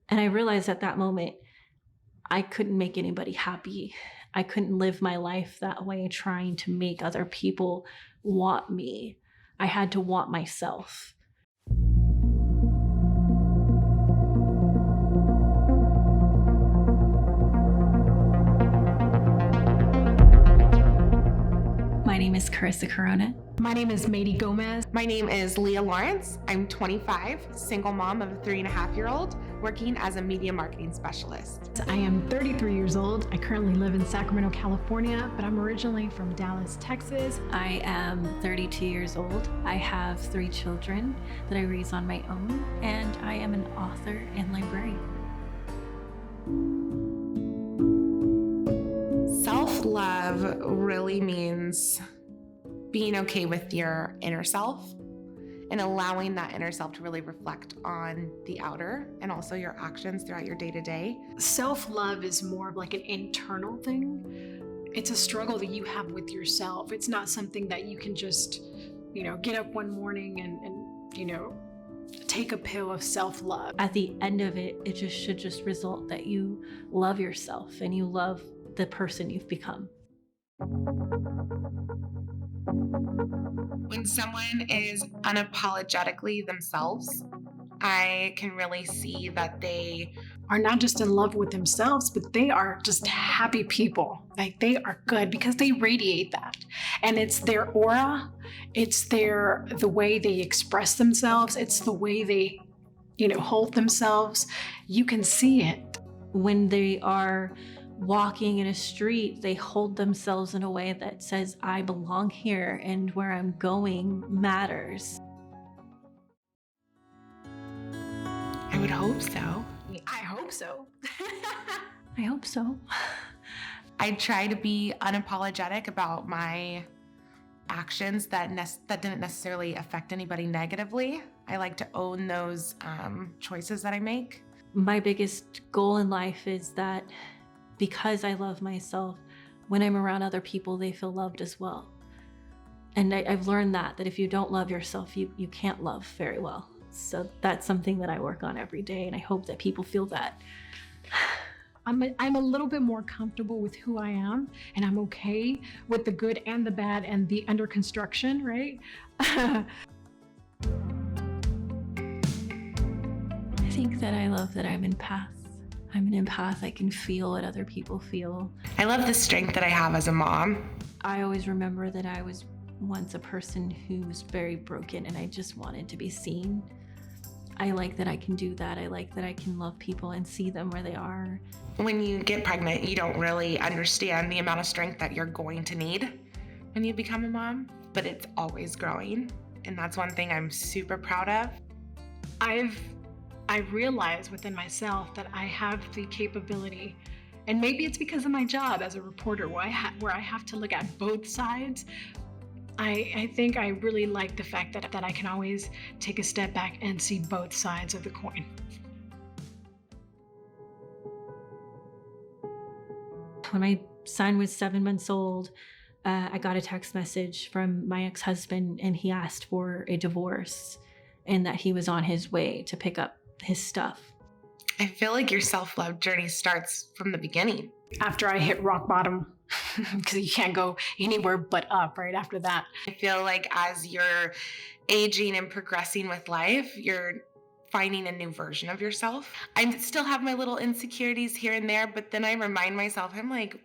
And I realized at that moment, I couldn't make anybody happy. I couldn't live my life that way, trying to make other people want me. I had to want myself. My name is Carissa Corona. My name is Mady Gomez. My name is Leah Lawrence. I'm 25, single mom of a 3.5-year-old, working as a media marketing specialist. I am 33 years old. I currently live in Sacramento, California, but I'm originally from Dallas, Texas. I am 32 years old. I have 3 children that I raise on my own, and I am an author and librarian. Self-love really means being okay with your inner self and allowing that inner self to really reflect on the outer and also your actions throughout your day-to-day. Self-love is more of like an internal thing. It's a struggle that you have with yourself. It's not something that you can just, get up one morning and take a pill of self-love. At the end of it, it should result that you love yourself and you love the person you've become. When someone is unapologetically themselves, I can really see that they are not just in love with themselves, but they are just happy people. Like, they are good because they radiate that. And it's their aura, it's the way they express themselves, it's the way they, hold themselves. You can see it. When they are walking in a street, they hold themselves in a way that says, I belong here and where I'm going matters. I would hope so. I hope so. I hope so. I try to be unapologetic about my actions that didn't necessarily affect anybody negatively. I like to own those choices that I make. My biggest goal in life is that because I love myself, when I'm around other people, they feel loved as well. And I've learned that if you don't love yourself, you can't love very well. So that's something that I work on every day, and I hope that people feel that. I'm a little bit more comfortable with who I am, and I'm okay with the good and the bad and the under construction, right? I think that I love that I'm an empath. I'm an empath. I can feel what other people feel. I love the strength that I have as a mom. I always remember that I was once a person who was very broken and I just wanted to be seen. I like that I can do that. I like that I can love people and see them where they are. When you get pregnant, you don't really understand the amount of strength that you're going to need when you become a mom, but it's always growing. And that's one thing I'm super proud of. I realize within myself that I have the capability, and maybe it's because of my job as a reporter where I have to look at both sides. I think I really like the fact that I can always take a step back and see both sides of the coin. When my son was 7 months old, I got a text message from my ex-husband, and he asked for a divorce and that he was on his way to pick up his stuff. I feel like your self-love journey starts from the beginning. After I hit rock bottom, because you can't go anywhere but up right after that. I feel like as you're aging and progressing with life, you're finding a new version of yourself. I still have my little insecurities here and there, but then I remind myself, I'm like,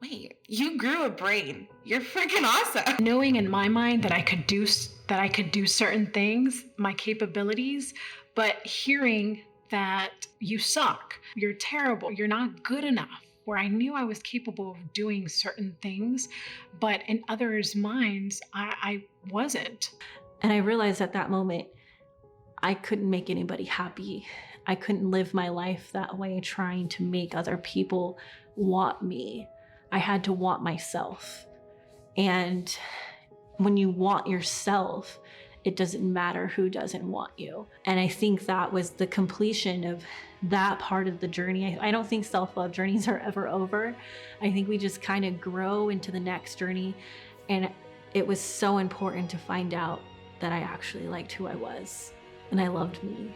wait, you grew a brain. You're freaking awesome. Knowing in my mind that I could do certain things, my capabilities, but hearing that you suck, you're terrible, you're not good enough, where I knew I was capable of doing certain things, but in others' minds, I wasn't. And I realized at that moment, I couldn't make anybody happy. I couldn't live my life that way, trying to make other people want me. I had to want myself. And when you want yourself, it doesn't matter who doesn't want you. And I think that was the completion of that part of the journey. I don't think self-love journeys are ever over. I think we just kind of grow into the next journey. And it was so important to find out that I actually liked who I was and I loved me.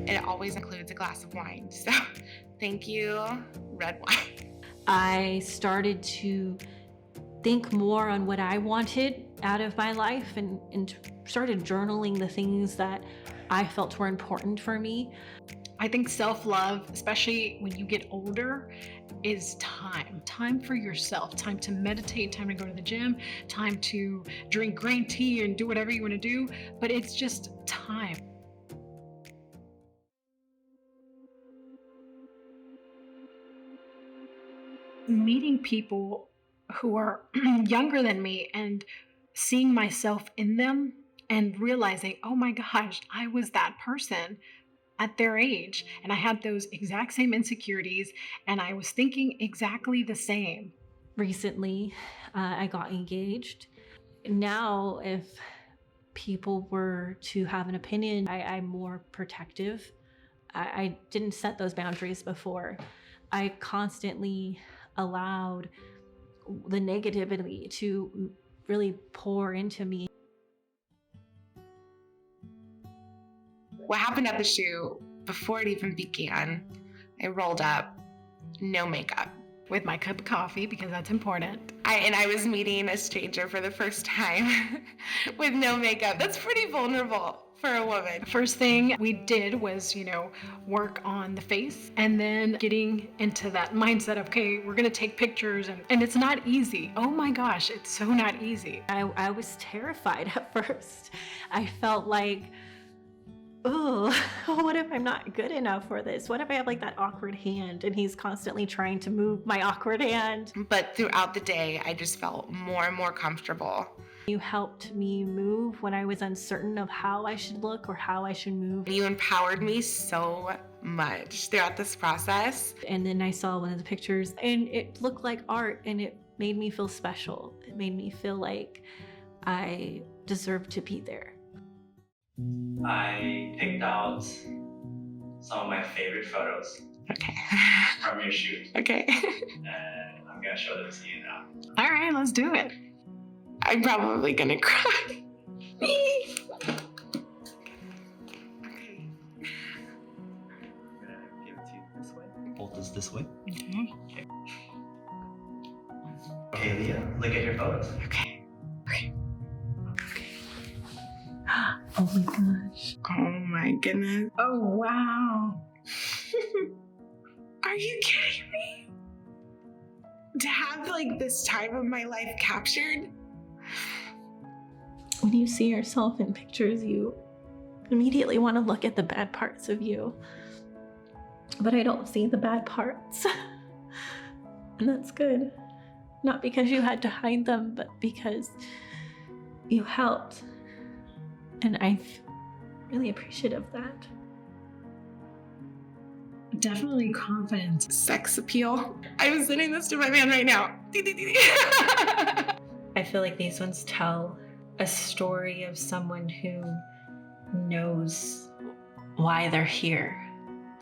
it always includes a glass of wine. So thank you, red wine. I started to think more on what I wanted out of my life and started journaling the things that I felt were important for me. I think self-love, especially when you get older, is time for yourself, time to meditate, time to go to the gym, time to drink green tea and do whatever you want to do, but it's just time. Meeting people who are younger than me and seeing myself in them and realizing, oh my gosh, I was that person at their age, and I had those exact same insecurities, and I was thinking exactly the same. Recently, I got engaged. Now, if people were to have an opinion, I'm more protective. I didn't set those boundaries before. I constantly allowed the negativity to really pour into me. What happened at the shoot, before it even began, I rolled up, no makeup. With my cup of coffee, because that's important. I was meeting a stranger for the first time with no makeup. That's pretty vulnerable for a woman. First thing we did was, work on the face, and then getting into that mindset of, okay, we're gonna take pictures, and it's not easy. Oh my gosh, it's so not easy. I was terrified at first. I felt like, oh, what if I'm not good enough for this? What if I have like that awkward hand and he's constantly trying to move my awkward hand? But throughout the day, I just felt more and more comfortable. You helped me move when I was uncertain of how I should look or how I should move. You empowered me so much throughout this process. And then I saw one of the pictures and it looked like art, and it made me feel special. It made me feel like I deserved to be there. I picked out some of my favorite photos Okay. from your shoot, Okay. and I'm gonna show them to you now. All right, let's do it. I'm probably gonna cry. Me. Okay. I'm gonna give it to you this way. Hold this way. Okay. Okay, Leah, look at your photos. Okay. Oh my gosh. Oh my goodness. Oh, wow. Are you kidding me? To have like this time of my life captured? When you see yourself in pictures, you immediately want to look at the bad parts of you. But I don't see the bad parts. And that's good. Not because you had to hide them, but because you helped. And I'm really appreciative of that. Definitely confidence. Sex appeal. I'm sending this to my man right now. I feel like these ones tell a story of someone who knows why they're here.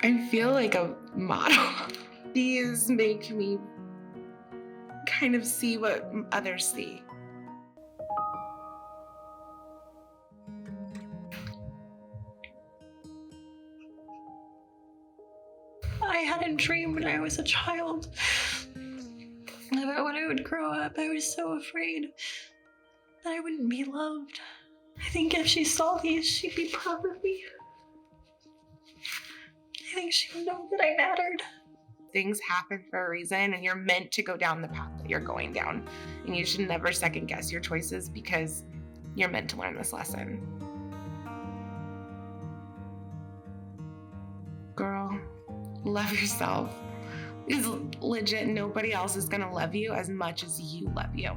I feel like a model. These make me kind of see what others see. I had a dream when I was a child about when I would grow up. I was so afraid that I wouldn't be loved. I think if she saw these, she'd be proud of me. I think she would know that I mattered. Things happen for a reason, and you're meant to go down the path that you're going down. And you should never second guess your choices because you're meant to learn this lesson. Girl, love yourself. Because legit, nobody else is gonna love you as much as you love you.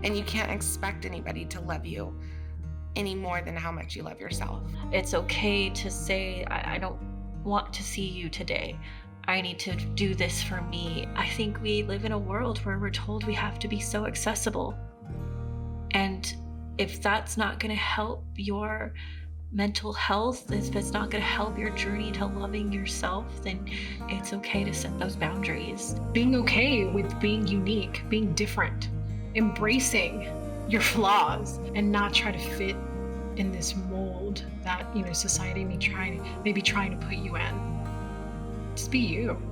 And you can't expect anybody to love you any more than how much you love yourself. It's okay to say, I don't want to see you today. I need to do this for me. I think we live in a world where we're told we have to be so accessible. And if that's not going to help your mental health, if it's not going to help your journey to loving yourself, then it's okay to set those boundaries. Being okay with being unique, being different, embracing your flaws, and not try to fit in this mold that society maybe trying to put you in. Just be you.